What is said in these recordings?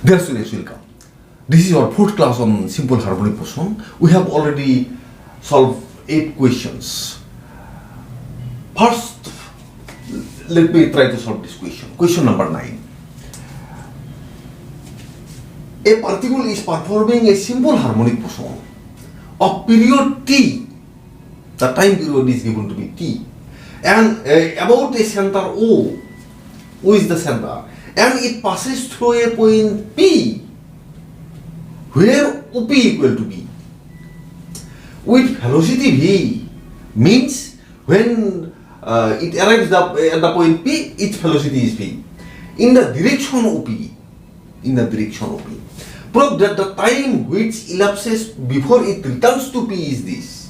Dear students, welcome. This is our fourth class on simple harmonic motion. We have already solved 8 questions. First, let me try to solve this question. Question number 9. A particle is performing a simple harmonic motion of period t. The time period is given to be t. And about a center O. O is the center. And it passes through a point P, where OP equal to B, with velocity V. Means when it arrives at the point P, its velocity is V. In the direction OP, prove that the time which elapses before it returns to P is this.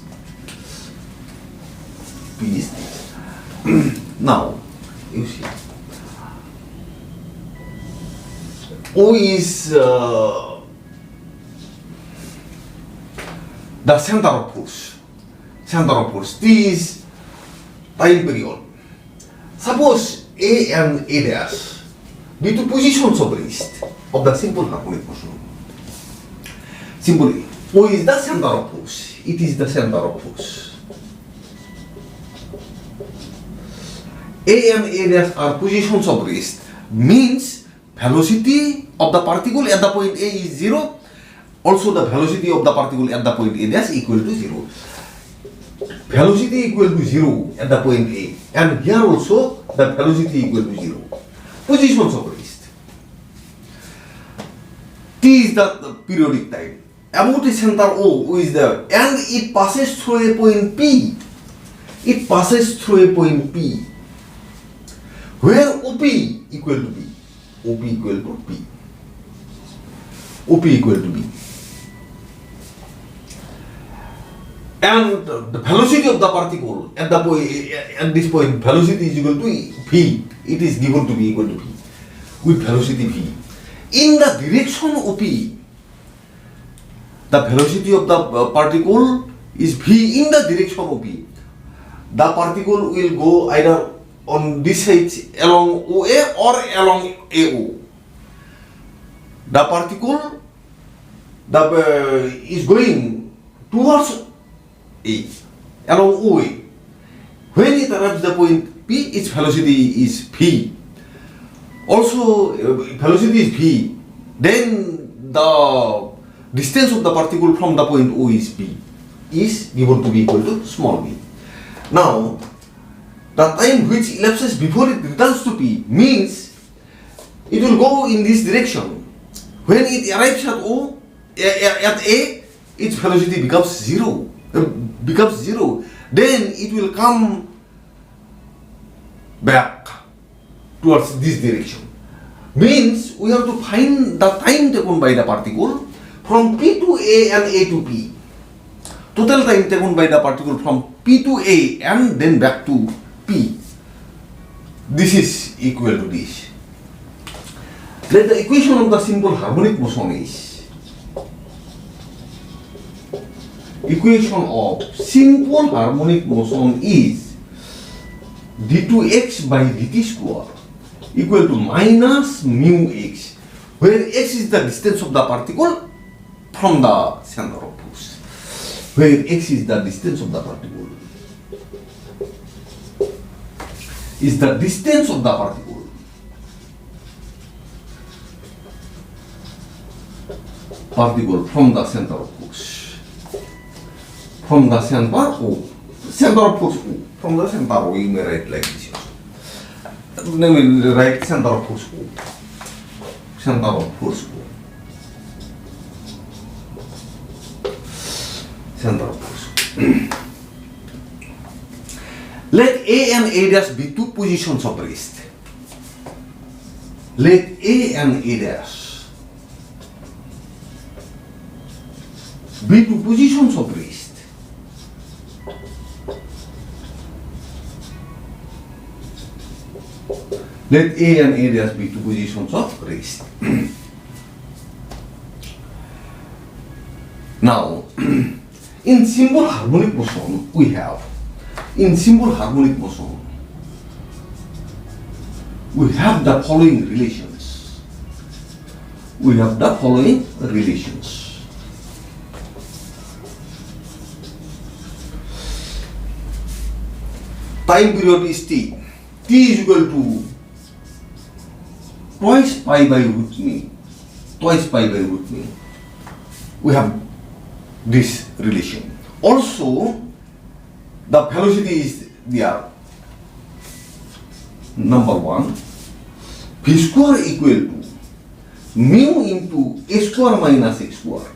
P is this. Now, you see. O is the center of force. T is time period. Suppose A and A dash be two positions of rest of the simple harmonic motion. Simply, O is the center of force. It is the center of force. A and A dash are positions of rest. Means velocity of the particle at the point A is 0. Also the velocity of the particle at the point A dash equal to 0. Velocity equal to 0 at the point A. And here also the velocity equal to 0. Positions of rest. T is the periodic time. About a center O is there. And it passes through a point P. It passes through a point P, where OP equal to B. OP equal to P. OP equal to B. And the velocity of the particle at the point, at this point, velocity is equal to V. It is given to be equal to V with velocity V. In the direction OP, the velocity of the particle is V in the direction OP. The particle will go either on this side along OA or along AO. The particle is going towards A, along OA. When it arrives the point P, its velocity is V. Also, velocity is V. Then the distance of the particle from the point O is B, is given to be equal to small b. Now, the time which elapses before it returns to P means it will go in this direction. When it arrives at O, at A, its velocity becomes zero. Then it will come back towards this direction. Means we have to find the time taken by the particle from P to A and A to P. Total time taken by the particle from P to A and then back to P. This is equal to this. Let the equation of the simple harmonic motion is equation of simple harmonic motion is d2x by dt square equal to minus mu x, where x is the distance of the particle from the center of force. Where x is the distance of the particle. Is the distance of the particle from the center of force. From the center O. Center of force O. From the center O, you may write like this. Then we will write center of force O. Center of force O. Center of force O. Let A and A dash be two positions of rest. Let A and A dash be two positions of rest. Let A and A dash be two positions of rest. Now, in simple harmonic motion, we have the following relations. we have the following relations. Time period is t. T is equal to twice pi by root mean. Twice pi by root mean. We have this relation. Also, the velocity is there. Number 1, v square equal to mu into a square minus x square.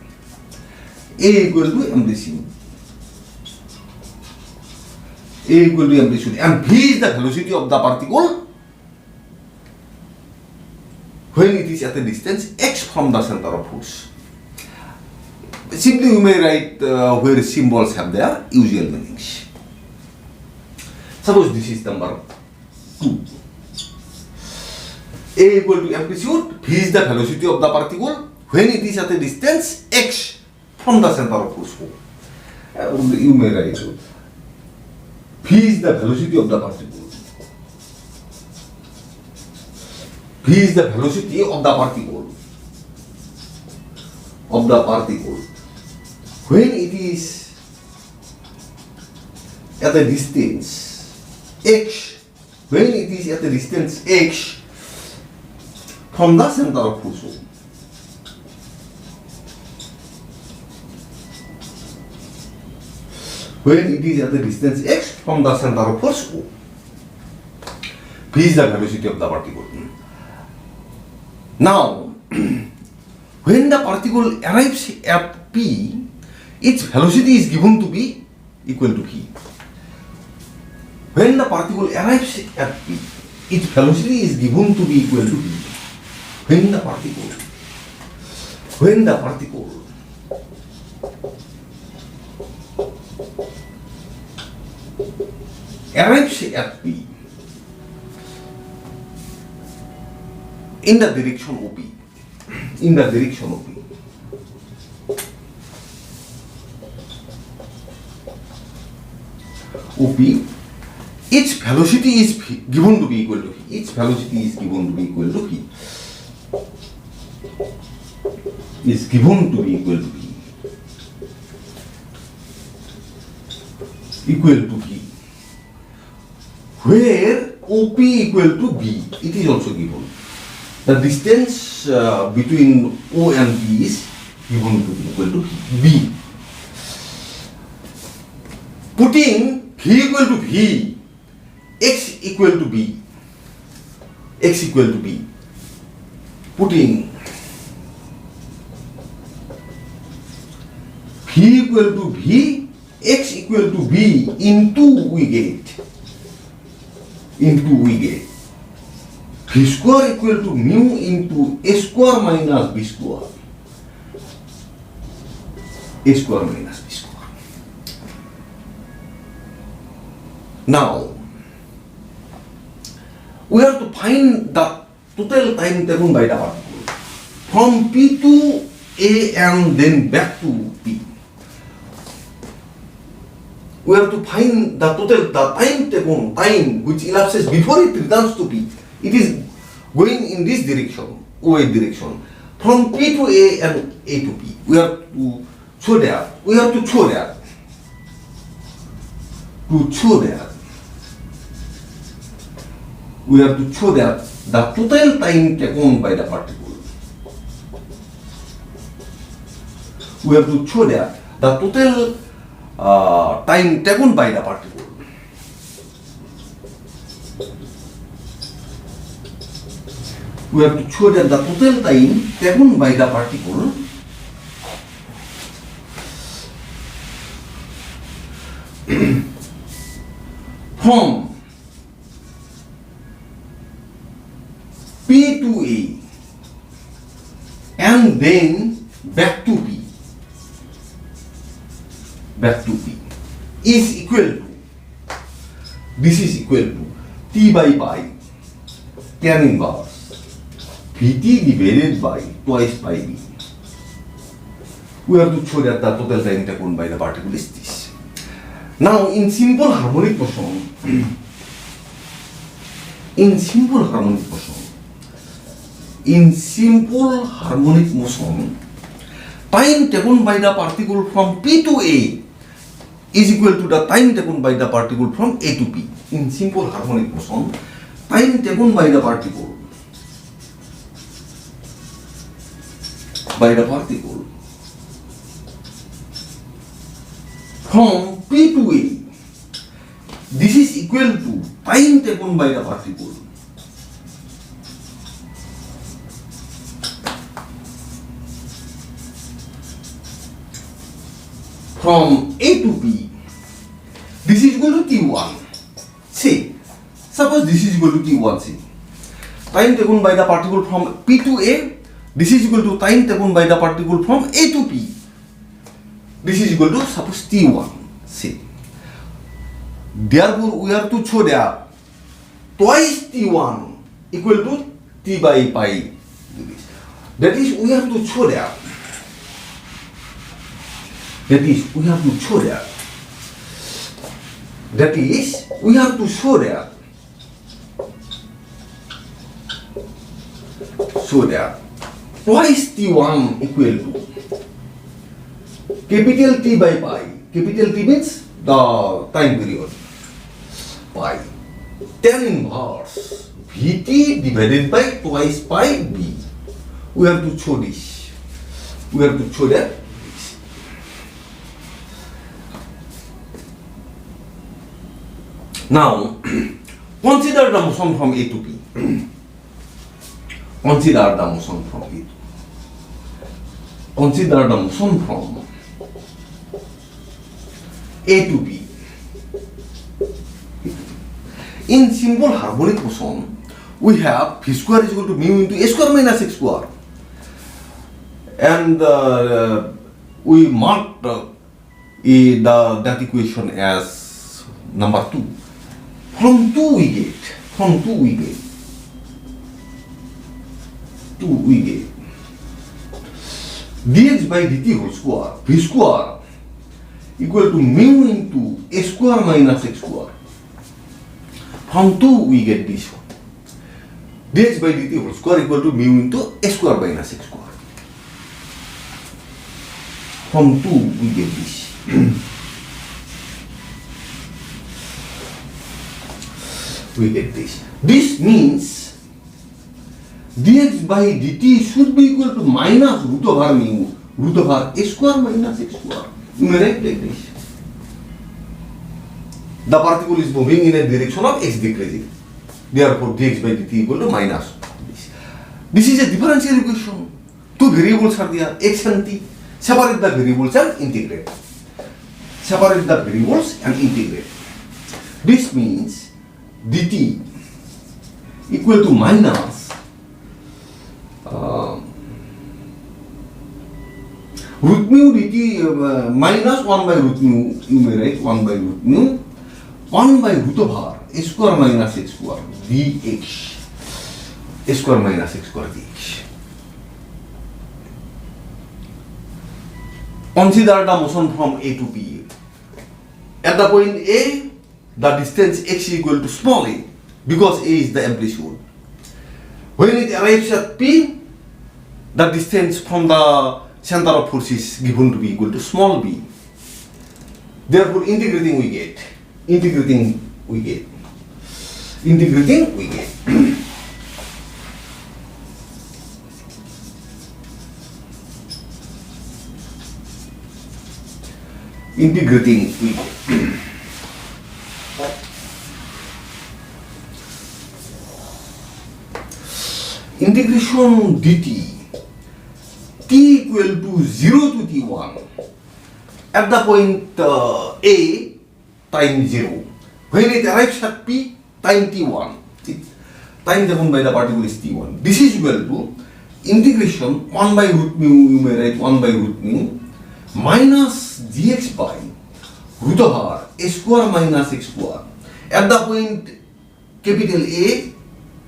A equal to amplitude. A equal to amplitude. And v is the velocity of the particle when it is at a distance x from the center of force. Simply you may write where symbols have their usual meanings. Suppose this is number 2. A equal to amplitude, v is the velocity of the particle when it is at a distance x from the center of force. You may write v is the velocity of the particle. V is the velocity of the particle. When it is at a distance x, when it is at a distance x from the center of force. When it is at a distance x from the center of force O. V is the velocity of the particle. Now, when the particle arrives at P, its velocity is given to be equal to V. When the particle arrives at P, its velocity is given to be equal to V. When the particle arrives at P in the direction OP, its velocity is given to be equal to V. Its velocity is given to be equal to V. Is given to be equal to V. Equal to V. Where OP equal to B, it is also given. The distance between O and B is given to be equal to B. Putting V equal to V, X equal to B. Putting V equal to V, X equal to B into we get V square equal to mu into A square minus B square. Now, we have to find the total time taken by the particle from P to A and then back to P. We have to find the time which elapses before it returns to P. It is going in this direction, OA direction, from P to A and A to P. We have to show that. The total time taken by the particle. We have to show that the total time taken by the particle. We have to show that the total time taken by the particle from P to A and then back to P is equal to, this is equal to T by pi tan inverse Vt divided by twice pi b. We have to show that the total time taken by the particle is this. Now, in simple harmonic motion, in simple harmonic motion, time taken by the particle from P to A is equal to the time taken by the particle from A to P. In simple harmonic motion, time taken by the particle from P to A, this is equal to time taken by the particle from A to B. This is equal to T1. See, suppose this is equal to T1. See, time taken by the particle from P to A. This is equal to time taken by the particle from A to P. This is equal to suppose T1. See, therefore we have to show that twice T1 equal to T by pi. That is, we have to show that. That is, we have to show that. That is, we have to show that. So that twice T1 equal to capital T by pi. Capital T means the time period. Pi. Tan inverse Vt divided by twice pi B. We have to show this. We have to show that. Now, consider the motion from A to P. Consider the motion from A to P. Consider the motion from A to B. In simple harmonic motion, we have V square is equal to mu into A square minus X square. And we marked that equation as number 2. From 2 we get dx by dt whole square, V square equal to mu into A square minus X square. From 2 we get this one. Dx by dt whole square equal to mu into A square minus X square. From 2 we get this. We get this. This means dx by dt should be equal to minus root over mu, root over A square minus X square. You may write like this. The particle is moving in a direction of x decreasing. Therefore, dx by dt equal to minus this. This is a differential equation. Two variables are there, x and t. Separate the variables and integrate. Separate the variables and integrate. This means dt equal to minus root mu dt minus 1 by root mu, you may write 1 by root mu 1 by root over A square minus X square dx. A square minus X square dx. Consider the motion from A to B. At the point A, the distance x is equal to small a, because A is the amplitude. When it arrives at P, the distance from the center of force is given to be equal to small b. Therefore, integrating we get. Integrating we get. Integrating we get. Integrating we get. Integration dt t equal to 0 to t1 at the point a time 0. When it arrives at p, time t1. Time taken by the particle is t1. This is equal to integration 1 by root mu, you may write 1 by root mu minus dx by root over A square minus X square. At the point capital A,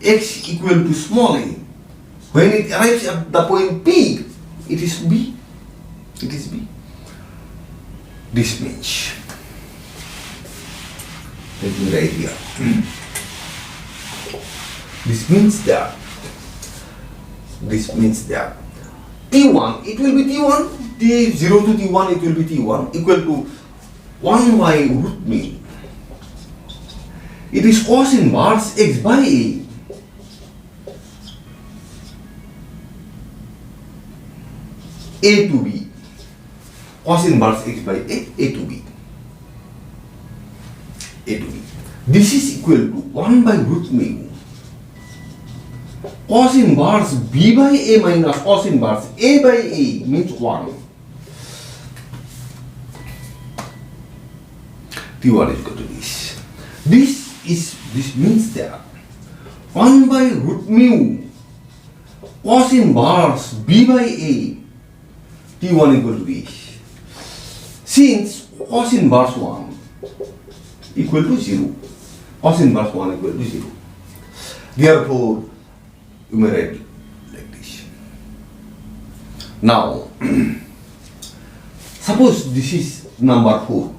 x equal to small a. When it arrives at the point P, it is B. It is B. This means, let me write here. This means that This means that T1, it will be T1, T0 to T1, it will be T1 equal to 1 by root mean. It is cos inverse x by A. A to B. Cos inverse x by A to B. A to B. This is equal to 1 by root mu. Cos inverse B by A minus cos inverse A by A means 1. T1 is equal to this. This means that 1 by root mu cos inverse B by A T1 equal to this. Since cos inverse 1 equal to 0, cos inverse 1 equal to 0. Therefore, you may write like this. Now, suppose this is number 4.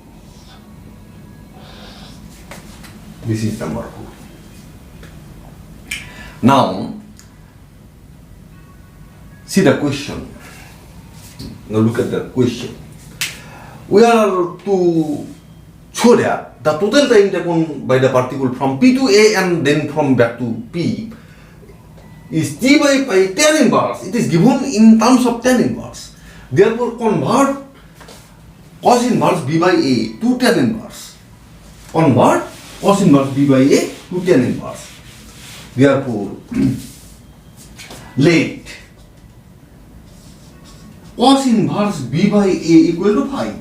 This is number 4. Now, see the question. Now look at the question. We are to show that the total time taken by the particle from P to A and then from back to P is T by pi tan inverse. It is given in terms of tan inverse. Therefore, convert cos inverse B by A to tan inverse. Convert cos inverse B by A to tan inverse. Therefore, let cos inverse B by A equal to phi.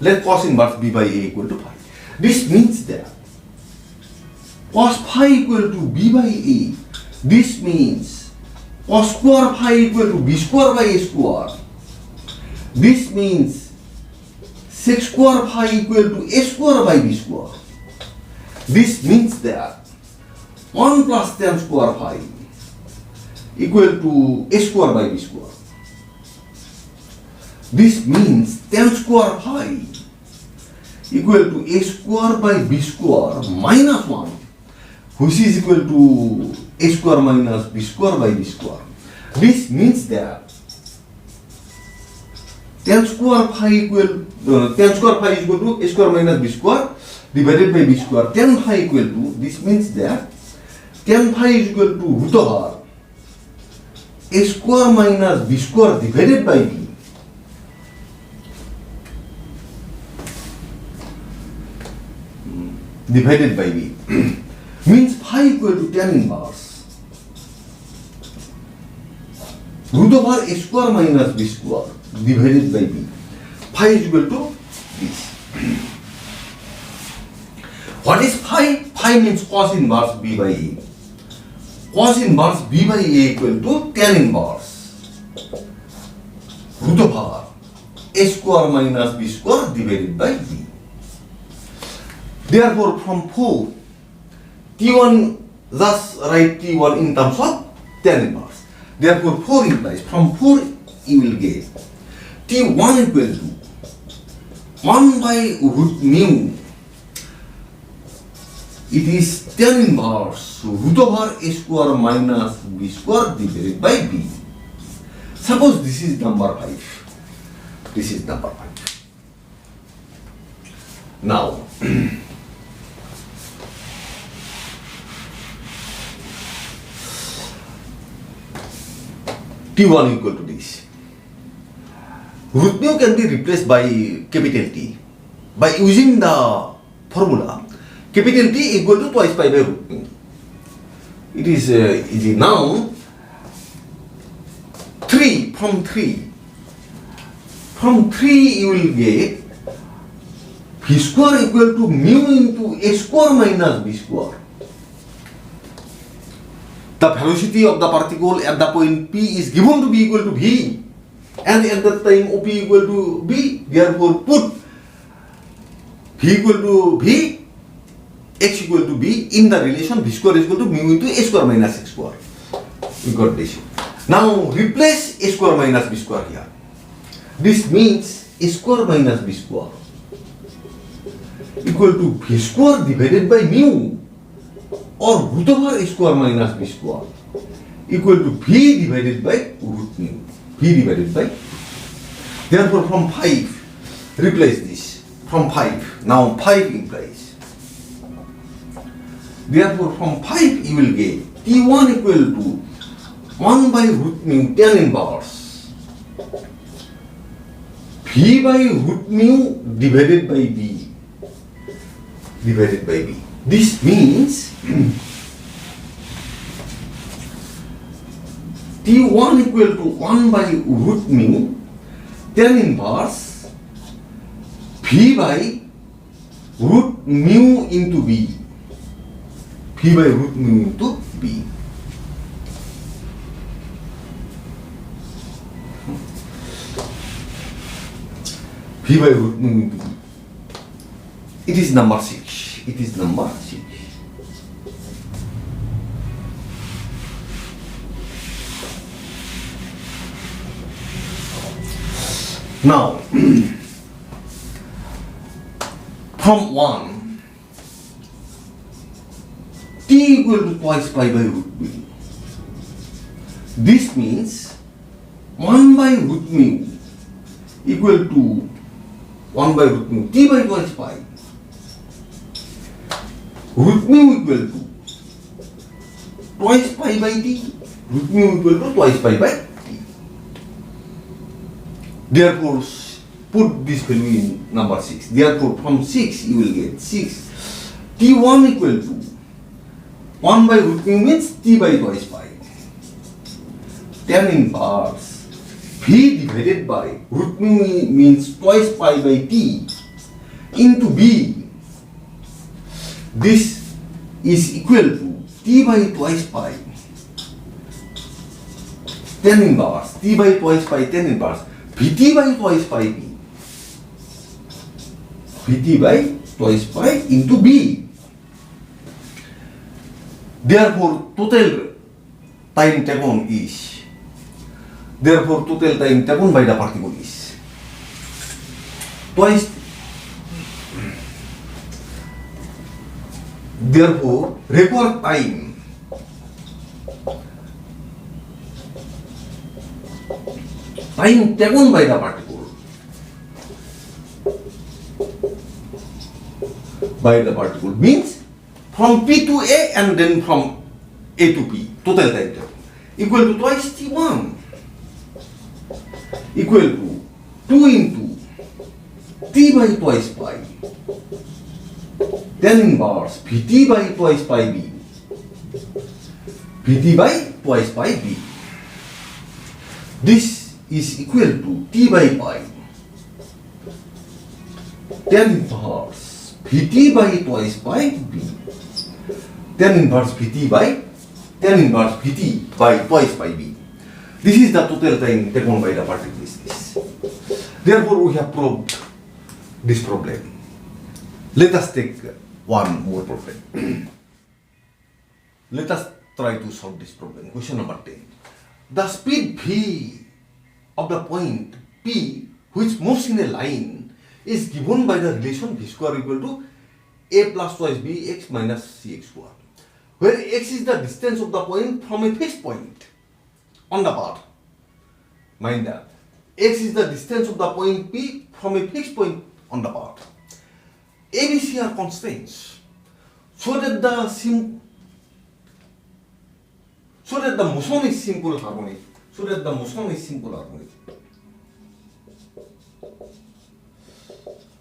Let cos inverse B by A equal to phi. This means that cos phi equal to B by A. This means cos square phi equal to B square by A square. This means sec square phi equal to A square by B square. This means that 1 plus tan square phi equal to A square by B square. This means tan square phi equal to A square by B square minus 1, which is equal to A square minus B square by B square. This means that tan square phi is equal to A square minus B square divided by B square. Tan phi equal to, this means that tan phi is equal to root over A square minus B square divided by B. Divided by B means phi equal to tan inverse root over A square minus B square divided by B. Phi is equal to this. What is phi? Phi means cos inverse B by A. Cos inverse B by A equal to tan inverse root over A square minus B square divided by B. Therefore, from 4, T1, thus write T1 in terms of tan inverse. Therefore, 4 implies, from 4 you will get T1 equal to 1 by root mu. It is tan inverse root over A square minus B square divided by B. Suppose this is number 5. This is number 5. Now, T1 equal to this. Root mu can be replaced by capital T by using the formula capital T equal to twice pi by root mu. It is easy. Now 3 from 3 you will get V square equal to mu into A square minus B square. The velocity of the particle at the point P is given to be equal to V, and at that time OP equal to B. Therefore, put V equal to V, X equal to B in the relation V square is equal to mu into A square minus X square. We got this. Now replace A square minus B square here. This means A square minus B square equal to V square divided by mu, or root over A square minus B square equal to V divided by root mu. V divided by. Therefore, from 5, replace this. From 5. Now 5 implies. Therefore, from 5 you will get T1 equal to 1 by root mu tan inverse V by root mu divided by B. Divided by B. This means T1 equal to 1 by root mu tan inverse V by root mu into B. V by root mu into B. V by root mu into B. It is number 6. It is number 6. Now, from 1, T equal to twice pi by root mu. This means 1 by root mu equal to 1 by root mu, T by twice pi. Root mu equal to twice pi by T. Root mu equal to twice pi by T. Therefore, put this value in number 6. Therefore, from 6 you will get 6. T1 equal to 1 by root mu means T by twice pi. Tan inverse V divided by root mu means twice pi by T into B. This is equal to T by twice pi tan inverse T by twice pi tan inverse Vt by twice pi B. Vt by twice pi into B. Therefore, total time taken is. Therefore, total time taken by the particle is twice. Therefore, required time taken by the particle means from P to A and then from A to P, total time taken equal to twice T1 equal to 2 into T by twice pi tan inverse Vt by twice pi B. Vt by twice pi B. This is equal to T by pi tan inverse Vt by twice pi B. Tan inverse Vt by twice pi B. This is the total time taken by the particle. Therefore, we have proved this problem. Let us take one more problem. Let us try to solve this problem. Question number 10. The speed v of the point P which moves in a line is given by the relation v square equal to a plus twice bx minus cx square, where x is the distance of the point from a fixed point on the path. Mind that x is the distance of the point P from a fixed point on the path. ABC are constraints so that the motion is simple harmonic.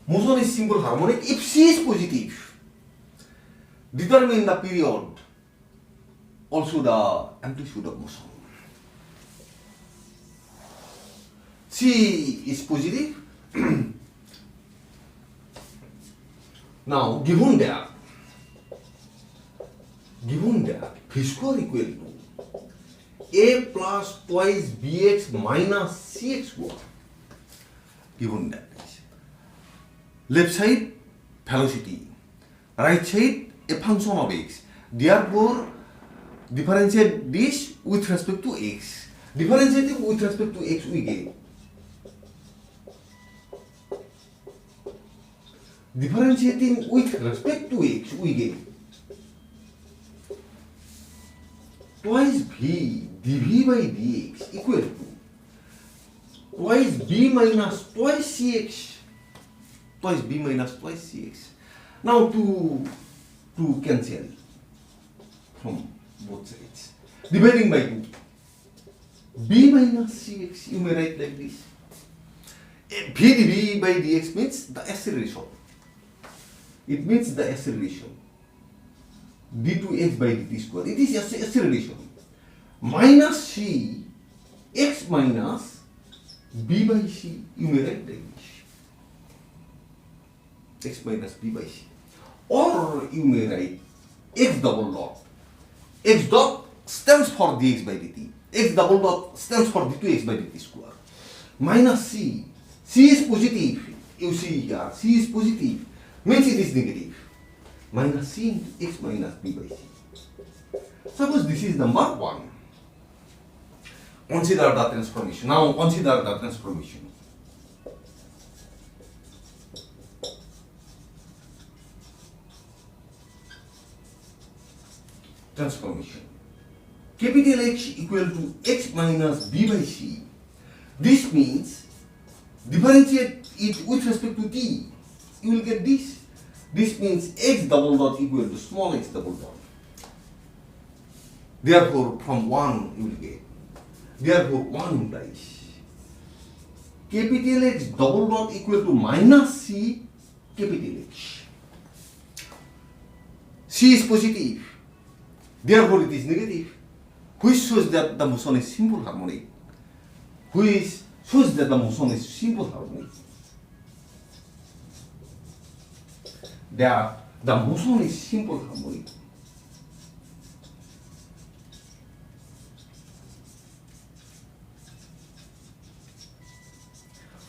Motion is simple harmonic if C is positive. Determine the period, also the amplitude of motion. C is positive. Now, given that v square equal to a plus twice bx minus cx square, given that left side velocity, right side a function of x, therefore differentiate this with respect to x. Differentiating with respect to x we get twice v dv by dx equal to twice b minus twice cx. Twice b minus twice cx. Now to cancel from both sides. Dividing by 2. B minus cx, you may write like this. V dv by dx means the acceleration. It means the acceleration. d2x by dt square. It is acceleration. Minus c, x minus b by c, you may write like this. X minus b by c. Or you may write x double dot. X dot stands for dx by dt. X double dot stands for d2x by dt square. Minus c. C is positive. You see here, c is positive. Means it is negative. Minus c into x minus b by c. Suppose this is number 1. Consider the transformation. Now consider the transformation. Transformation. Capital X equal to x minus b by c. This means differentiate it with respect to t. You will get this. This means x double dot equal to small x double dot. Therefore, from 1 you will get. Therefore, 1 implies capital X double dot equal to minus c capital X. C is positive. Therefore, it is negative. Which shows that the motion is simple harmonic. Which shows that the motion is simple harmonic. That the motion is simple harmonic.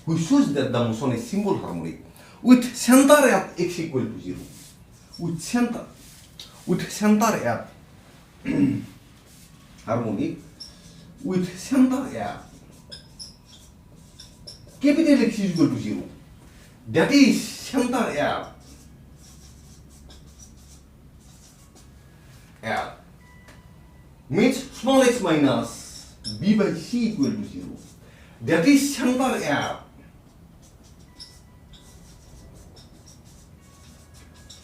Which shows that the motion is simple harmonic with center at x equal to 0. With center at harmonic with center at capital X is equal to 0. That is center at means small x minus b by c equal to 0. That is center at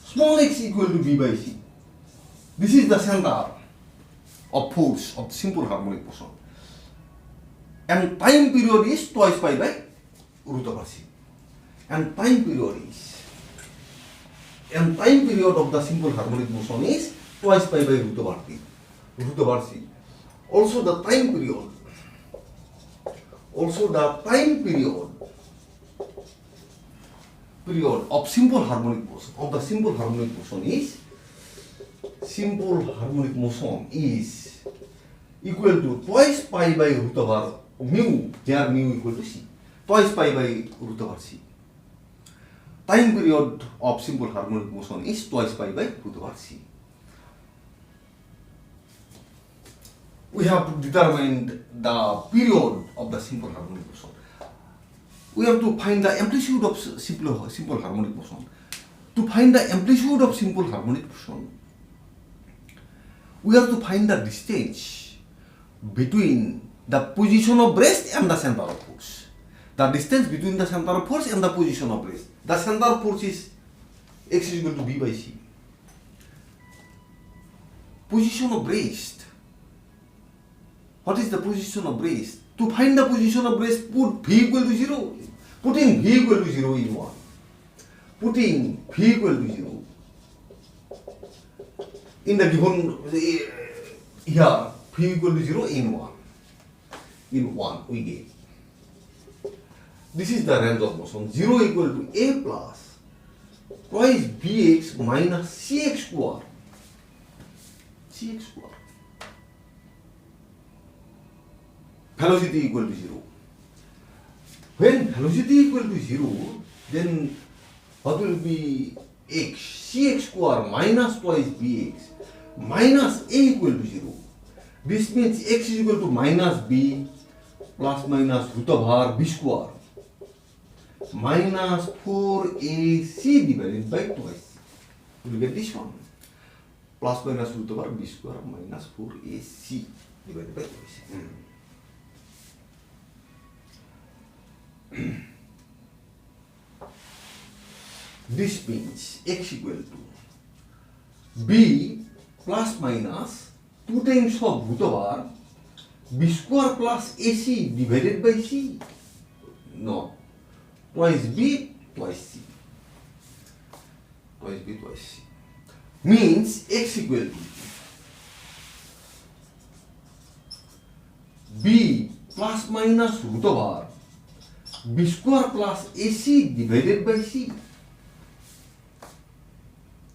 small x equal to b by c. This is the center of force of simple harmonic motion. And time period is twice pi by root over c. And time period of the simple harmonic motion is twice pi by root over c. Also the time period of simple harmonic motion is equal to twice pi by root over mu, where mu equal to c. Twice pi by root over c. Time period of simple harmonic motion is twice pi by root over c. We have determined the period of the simple harmonic motion. We have to find the amplitude of simple harmonic motion. To find the amplitude of simple harmonic motion, we have to find the distance between the position of rest and the center of force. The distance between the center of force and the position of rest. The center of force is x is equal to b by c. Position of rest. What is the position of rest? To find the position of rest, put v equal to 0. Putting v equal to 0 in 1. Putting v equal to 0 in the given here, v equal to 0 in 1. In 1 we get. This is the range of motion. 0 equal to a plus twice bx minus cx square. Cx square. Velocity equal to 0. When velocity equal to 0, then what will be x? Cx square minus twice bx minus a equal to 0. This means x is equal to minus b plus minus root over b square minus 4ac divided by twice. You will get this one. Plus minus root over b square minus 4ac. divided by twice c. This means x equal to b plus minus 2 times of root over b square plus ac divided by c. No, twice b twice c. Twice b twice c means x equal to b plus minus root over b square plus ac divided by c.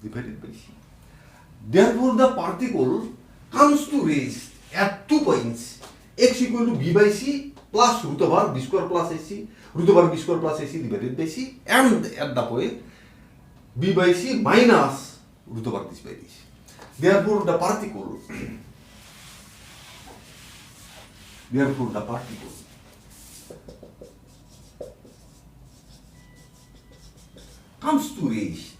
Divided by c. Therefore, the particle comes to rest at 2 points, x equal to b by c plus root over b square plus ac, root over b square plus ac divided by c, and at the point b by c minus root over this by this. Therefore, the particle comes to rest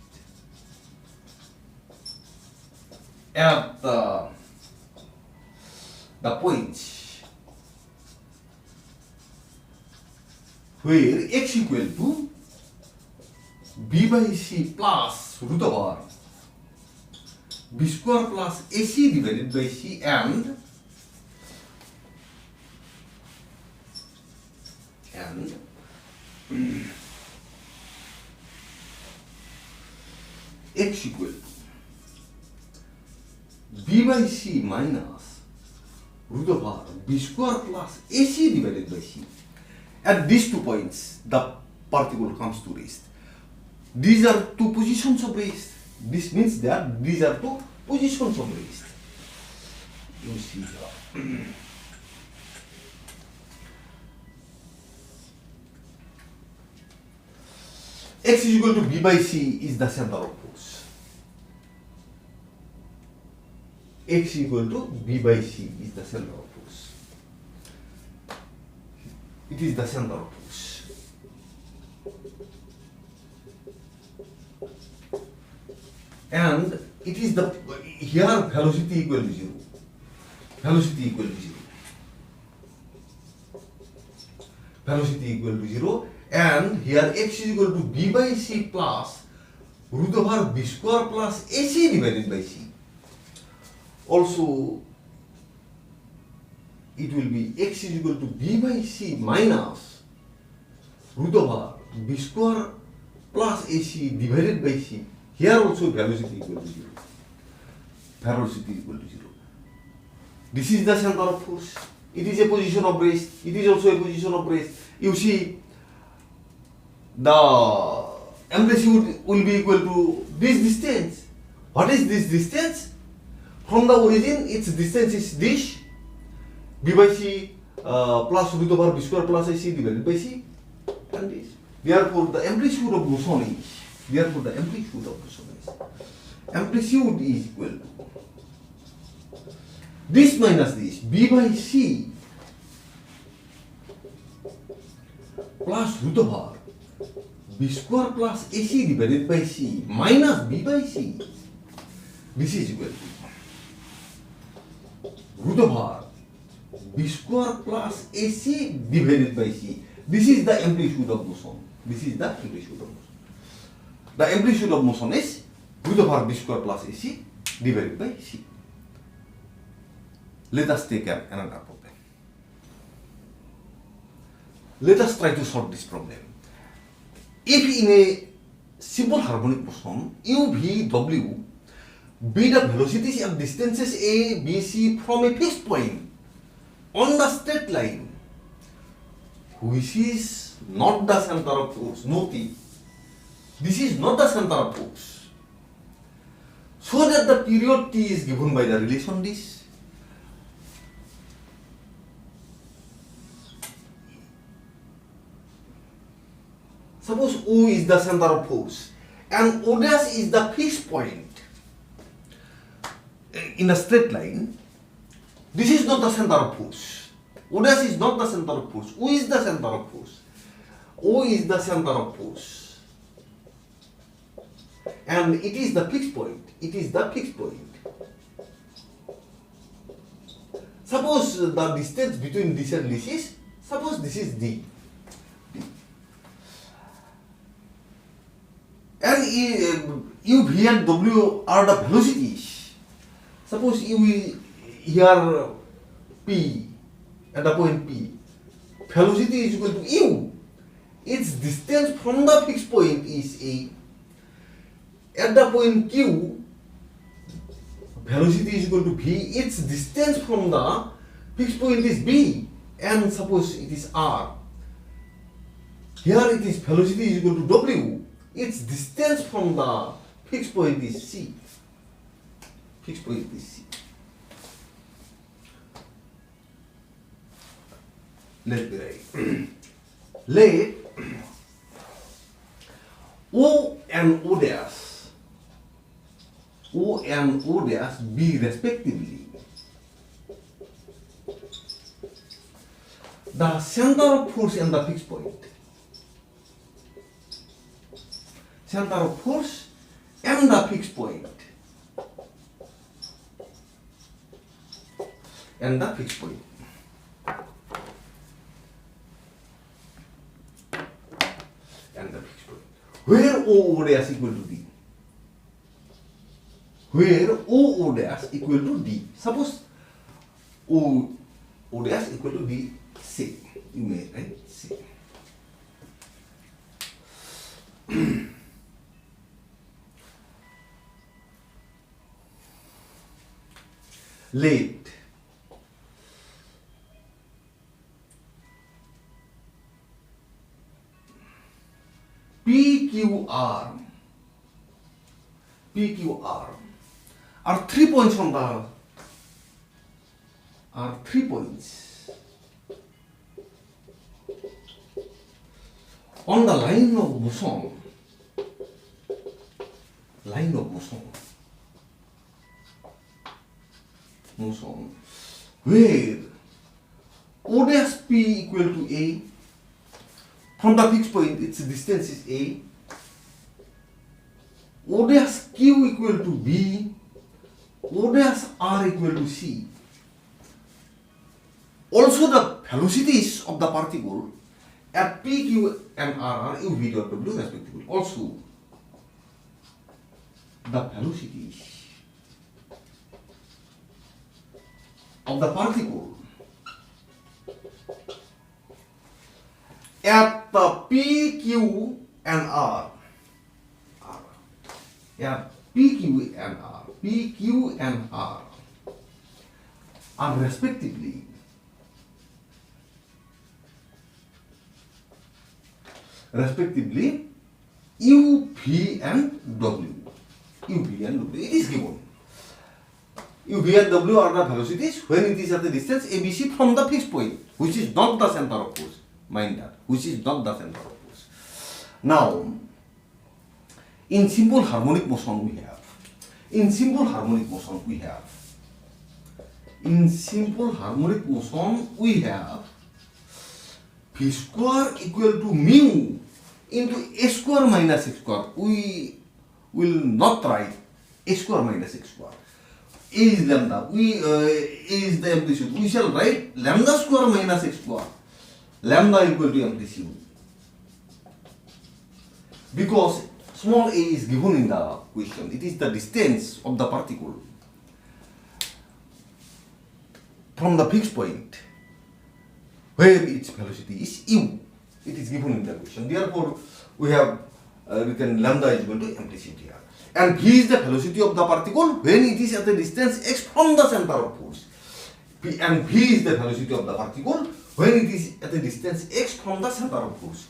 at the point where x equal to b by c plus root over b square plus ac divided by c and x equal to b by c minus root over b square plus ac divided by c. At these 2 points, the particle comes to rest. These are 2 positions of rest. This means that these are 2 positions of rest. You see here. X is equal to b by c is the center of force. X equal to b by c is the center of force. It is the center of force. And it is the, here velocity equal to 0. Velocity equal to 0. Velocity equal to 0. And here x is equal to b by c plus root over b square plus ac divided by c. Also, it will be x is equal to b by c minus root over b square plus ac divided by c. Here also velocity equal to 0. Velocity equal to 0. This is the center of force. It is a position of rest. It is also a position of rest. You see, the amplitude will be equal to this distance. What is this distance? From the origin, its distance is this, b by c plus root over b square plus ac divided by c, and this. Therefore, the amplitude of motion is, amplitude is equal to this minus this, b by c plus root over b square plus ac divided by c minus b by c. This is equal to root over b square plus ac divided by c. This is the amplitude of motion. This is the amplitude of motion. The amplitude of motion is root over b square plus ac divided by c. Let us take another problem. Let us try to solve this problem. If in a simple harmonic motion, u, v, w be the velocities at distances a, b, c from a fixed point on the straight line, which is not the center of force. Note it. This is not the center of force. So that the period t is given by the relation this. Suppose O is the center of force and O dash is the fixed point in a straight line. This is not the center of force. O dash is not the center of force. O is the center of force. O is the center of force. And it is the fixed point. It is the fixed point. Suppose the distance between this and this is, suppose this is d. And u, v and w are the velocities. Suppose u is here p at the point p. Velocity is equal to u. Its distance from the fixed point is a. At the point q, velocity is equal to v. Its distance from the fixed point is b. And suppose it is r. Here it is velocity is equal to w. Its distance from the fixed point is c. Fixed point is c. Let me write. Let O and O dash, O and O dash be respectively the center of force and the fixed point. Center of force and the fixed point. And the fixed point. And the fixed point. Where O dash equal to D? Where O dash equal to D? Suppose O dash equal to D, say. You may write say. Let PQR are 3 points on the are 3 points on the line of motion. Line of motion where O dash P equal to A. From the fixed point, its distance is A. O dash Q equal to B. O dash R equal to C. Also, the velocities of the particle at P, Q, and R are u, v dot w respectively. Also, the velocities of the particle at the P, Q, and R. At P, Q, and R are respectively U, V, and W. U, V, and W. It is given. U, V, and W are the velocities when it is at the distance ABC from the fixed point, which is not the center of force. Mind that, which is not the center of force. Now, in simple harmonic motion we have. In simple harmonic motion we have V square equal to mu into A square minus X square. We will not write A square minus X square. A is lambda. A is the amplitude. We shall write lambda square minus X square. Lambda equal to amplitude. Because small a is given in the question. It is the distance of the particle from the fixed point where its velocity is u. It is given in the question. Therefore, we have written lambda is equal to amplitude here. And v is the velocity of the particle when it is at a distance x from the center of force. And v is the velocity of the particle when it is at a distance x from the center of force.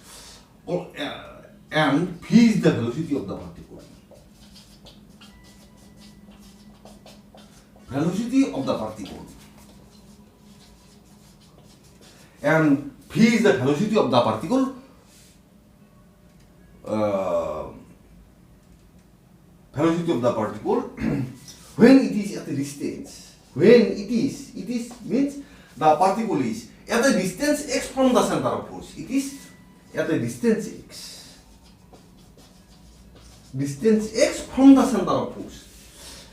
And v is the velocity of the particle. Velocity of the particle. And v is the velocity of the particle when it is at a distance. When it is means the particle is at a distance x from the center of force. It is at a distance x. Distance x from the center of force.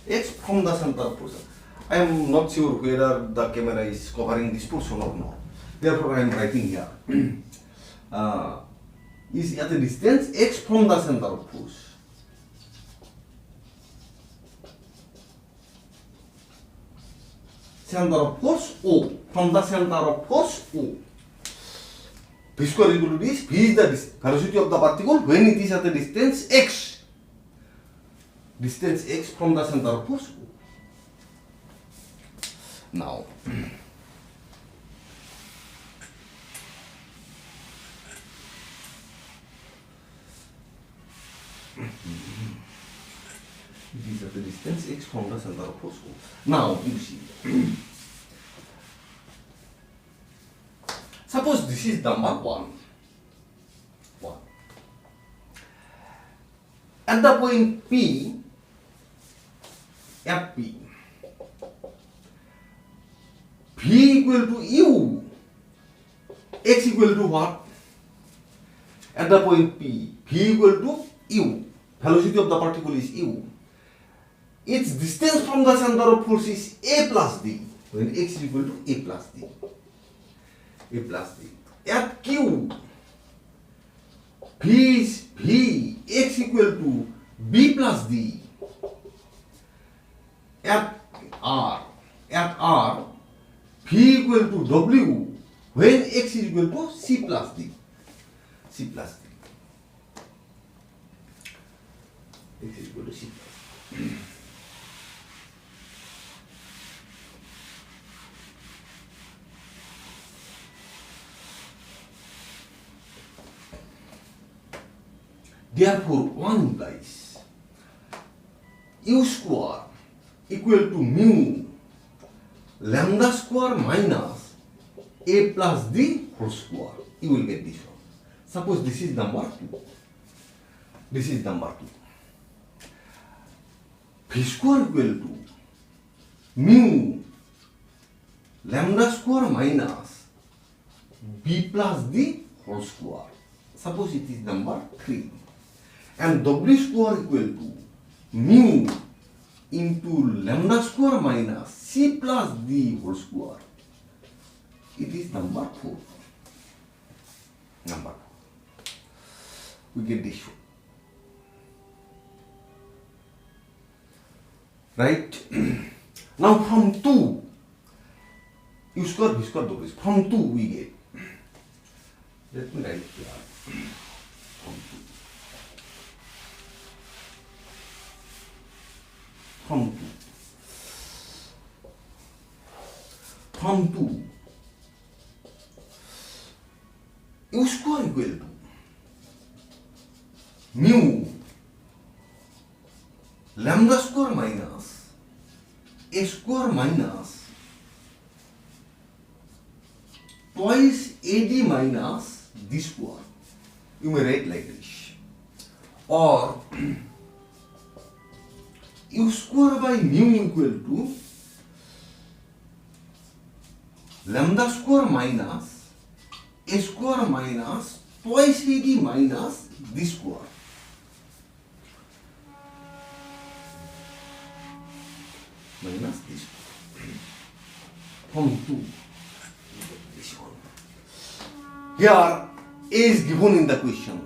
X from the center of force. I am not sure whether the camera is covering this portion or not. Therefore, I am writing here. Is at a distance x from the center of force. Center of force O. From the center of force O. V square is equal to this. V is the velocity of the particle when it is at a distance x. Distance x from the center of force O. Now, it is at the distance x from the center of force O. Now, you see. Suppose this is number 1. At the point P, at P, V equal to U, x equal to what? At the point P, V equal to U, velocity of the particle is U. Its distance from the center of force is A plus D, when x is equal to A plus D. A plus D. At Q, V is V, x equal to B plus D. At R, V equal to W, when x is equal to C plus D. C plus D. X is equal to C plus D. Therefore, 1 implies U square equal to mu lambda square minus A plus D whole square. You will get this one. Suppose this is number 2. This is number 2. V square equal to mu lambda square minus B plus D whole square. Suppose it is number 3. And W square equal to mu into lambda square minus C plus D whole square. It is number 4. Number 4. We get this one. Right? Now from 2, U square, V square, W square. From 2 we get. Let me write here. From 2. From 2, U square equal to mu lambda square minus A square minus twice AD minus D square. You may write like this. Or U square by mu equal to lambda square minus A square minus twice AD minus D square. Minus D square. From 2. This one. Here A is given in the question.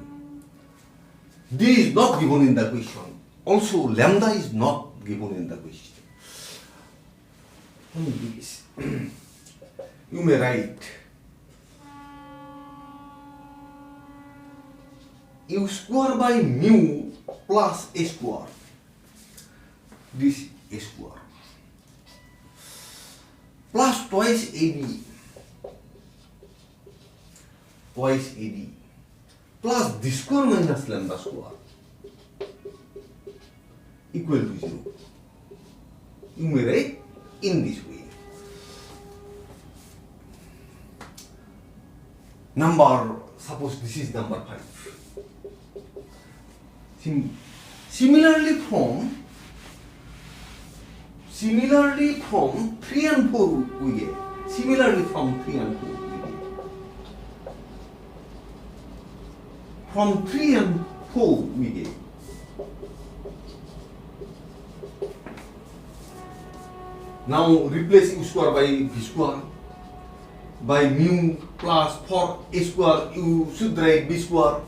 D is not given in the question. Also, lambda is not given in the question. This. You may write U square by mu plus A square. This A square. Plus twice AD. Twice AD. Plus D square minus lambda square. Equal to 0. You may write in this way. Suppose this is number 5. Similarly from 3 and 4 we get. Similarly from 3 and 4 we get. From 3 and 4 we get. Now replace u square by v square by mu plus for a square you should write b square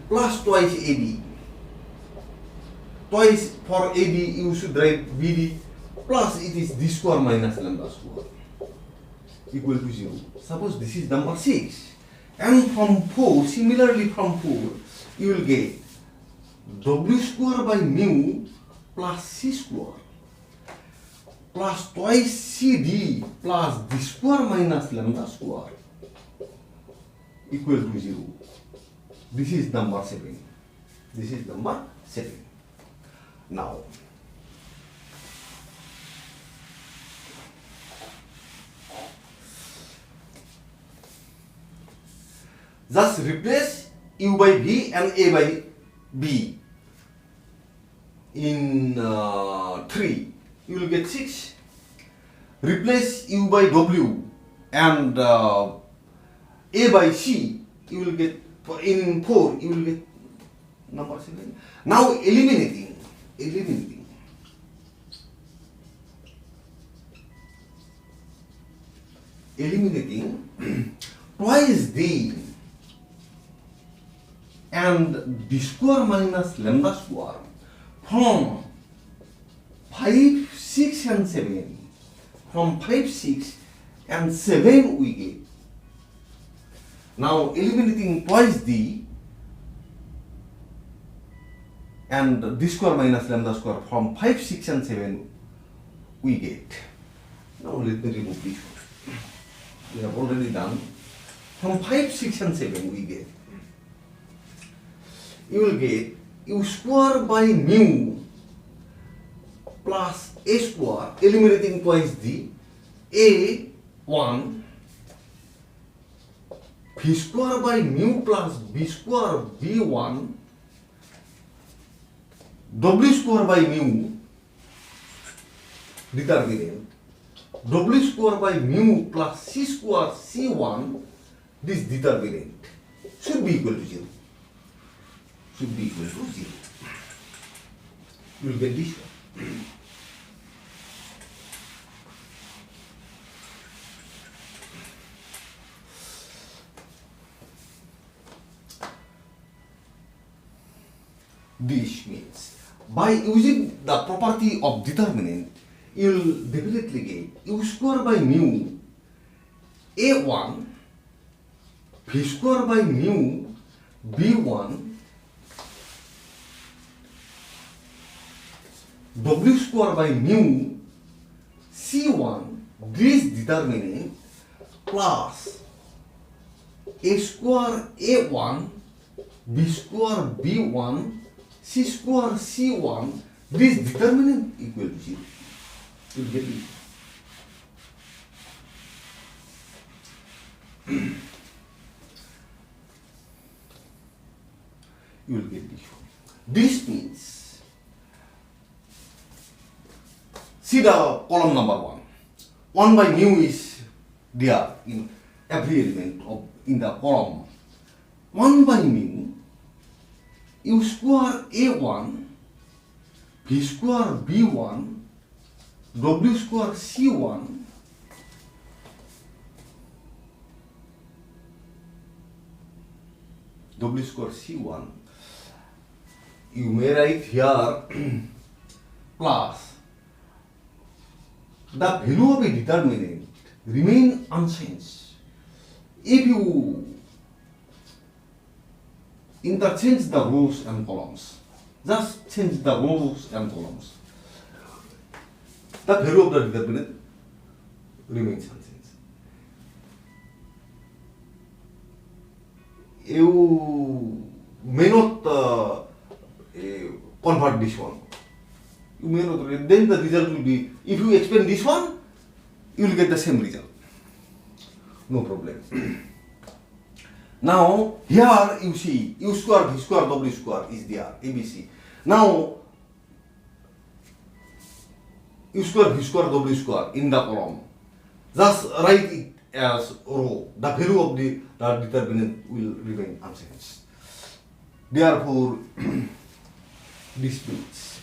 plus twice ad. Twice for ad you should write bd plus it is d square minus lambda square equal to 0. Suppose this is number 6. And from 4, similarly from 4, you will get w square by mu plus c square plus twice cd plus d square minus lambda square equal to 0. This is number 7. This is number 7. Now, just replace u by v and a by b in 3. You will get 6. Replace u by w and a by c. You will get in 4. You will get number 7. Now eliminating twice d and d square minus lambda square from 5, 6 and 7. From 5, 6 and 7 we get. Now eliminating twice d and d square minus lambda square from 5, 6 and 7 we get. Now let me remove this one. We have already done. From 5, 6 and 7 we get. You will get u square by mu plus a square, eliminating twice d, a 1, v square by mu plus b square b1, w square by mu, determinant, w square by mu plus c square c1, this determinant should be equal to 0. Should be equal to 0. You will get this one. This means by using the property of determinant, you will definitely get u square by mu a1, v square by mu b1, w square by mu c1, this determinant, plus a square a1, b square b1, c square c1, this determinant equal to 0. You will get it. You will get this one. This means, see the column number 1. 1 by mu is there in every element of in the column. 1 by mu, u square a1, v square b1, w square c1, w square c1, you may write here plus the value of a determinant remain unchanged. If you interchange the rows and columns, just change the rows and columns, the value of the determinant remains unchanged. You may not convert this one. You may not. Then the result will be, if you expand this one, you will get the same result. No problem. Now here you see u square, v square, w square is there, ABC. Now u square, v square, w square in the column. Just write it as row. The value of the determinant will remain unchanged. Therefore, this means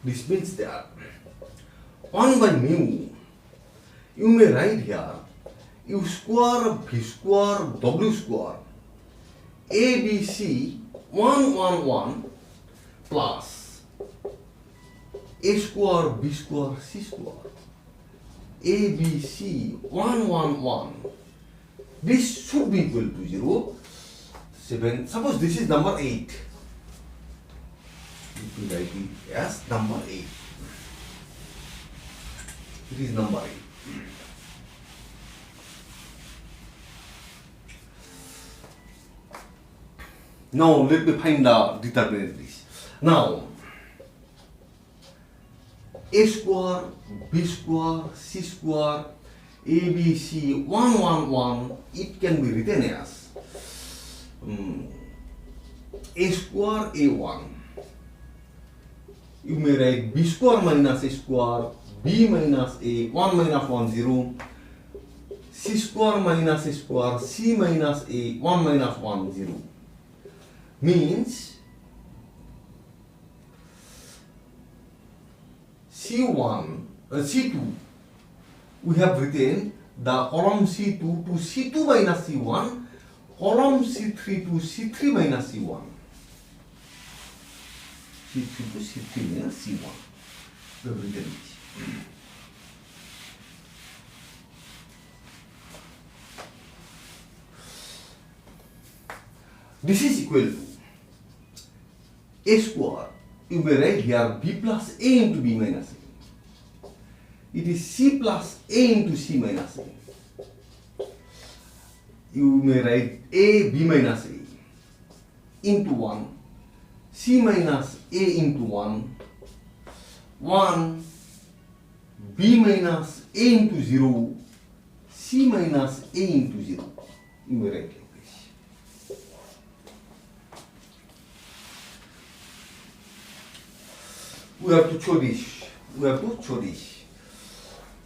This means that 1 by mu, you may write here u square v square w square ABC 111 plus a square b square c square ABC 111. This should be equal to 0. 7. Suppose this is number 8. We write it as number 8. It is number 8. Now let me find the determinant of this. Now a square, b square, c square, ABC 111, it can be written as a square a1. You may write b square minus a square, b minus a 1 minus 1 0, c square minus a square, c minus a 1 minus 1 0. Means C1, C2, we have written the column C2 to C2 minus C1, column C3 to C3 minus C1. C3 to C3 minus C1. We have written this. This is equal to a square. You may write here b plus a into b minus a. It is c plus a into c minus a. You may write a b minus a into 1, c minus a into 1, 1, b minus a into 0, c minus a into 0. You may write like this. We have to show this. We have to show this.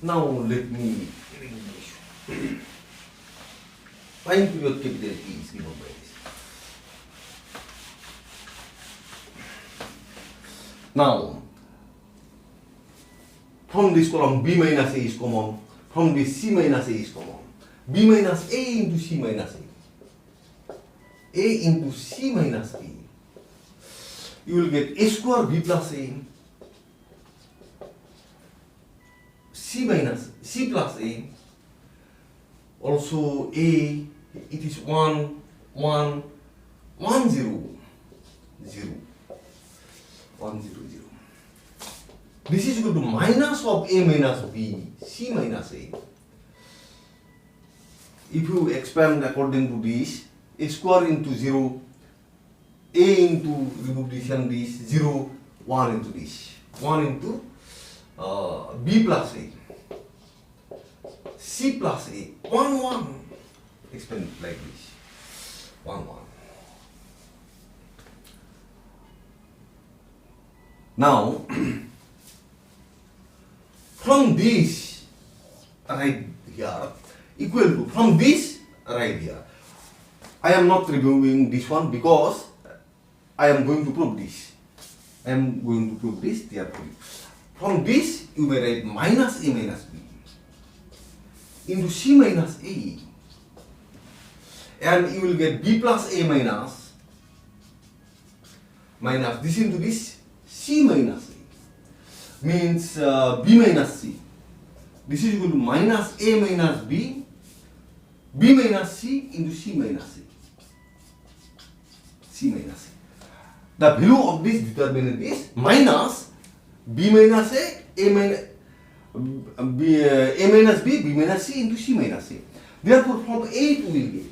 Now let me bring this. Time period capital T is given by this. Now, from this column b minus a is common, from this c minus a is common. B minus a into c minus a into c minus a. You will get a square b plus a, c minus c plus a, also a, it is 1, 1, 1, 0, 0, 1, 0, 0. This is equal to minus of a minus b, c minus a. If you expand according to this, a square into 0, a into, remove this and this, 0, 1 into this, 1 into b plus a, c plus a, 1, 1. Expand like this, 1, 1. Now, from this right here, equal to, from this right here, I am not removing this one because I am going to prove this. I am going to prove this, therefore. From this, you may write minus a minus b into c minus a, and you will get b plus a minus this into this c minus a, means b minus c. This is equal to minus a minus b, b minus c into c minus a, c minus a. The value of this determinant is minus b minus a minus a minus b, b minus c into c minus a. Therefore, from 8 we will get.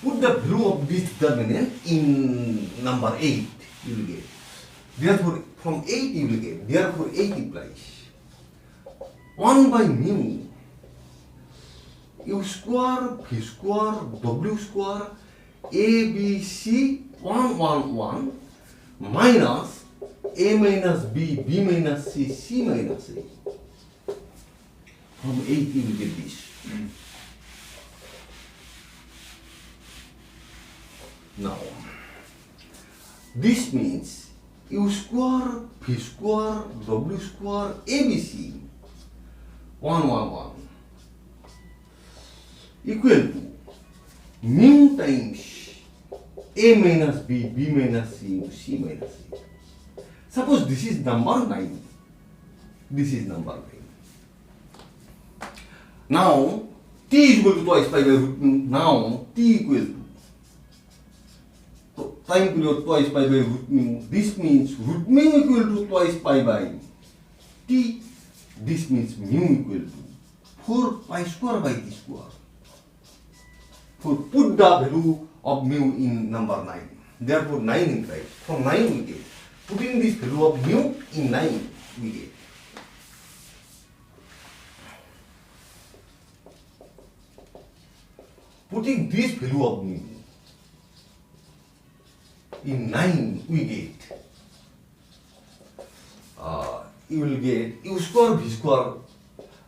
Put the value of this determinant in number 8, you will get. Therefore, from 8 you will get. Therefore, 8 implies 1 by mu u square v square w square ABC 111 minus a minus b, b minus c, c minus a. From 8 you will get this. Now, this means U square, V square, W square, ABC 111 equal to mu times A minus B, B minus C, C minus A. Suppose this is number 9. This is number 9. Now T is equal to twice pi by root mu. Now T equal to time period twice pi by root mu. This means root mu equal to twice pi by T. This means mu equal to 4 pi square by T square. So put the value of mu in number 9. Therefore 9 in right. From 9 we get. Putting this value of mu in 9 we get. Putting this value of mu in 9 we get. You will get U square V square.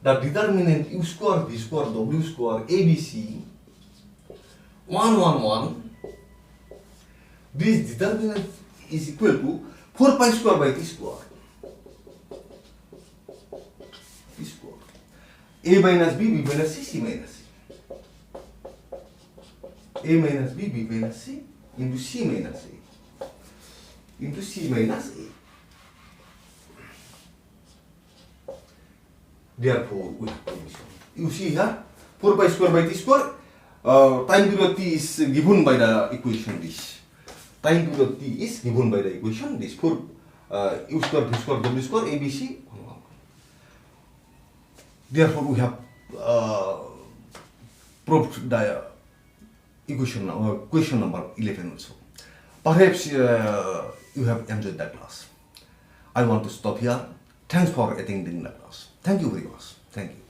The determinant U square V square W square ABC 111. This determinant is equal to 4 pi square by T square. T square. A minus B, B minus C, C minus C. A minus B, B minus C into C minus A. Into C minus A. Therefore, we have solution. You see here, 4 pi square by T square. Time period T is given by the equation this. Time period T is given by the equation this. For U square, V square, W square, ABC. Therefore, we have proved the equation question number 11 also. Perhaps you have enjoyed that class. I want to stop here. Thanks for attending the class. Thank you very much. Thank you.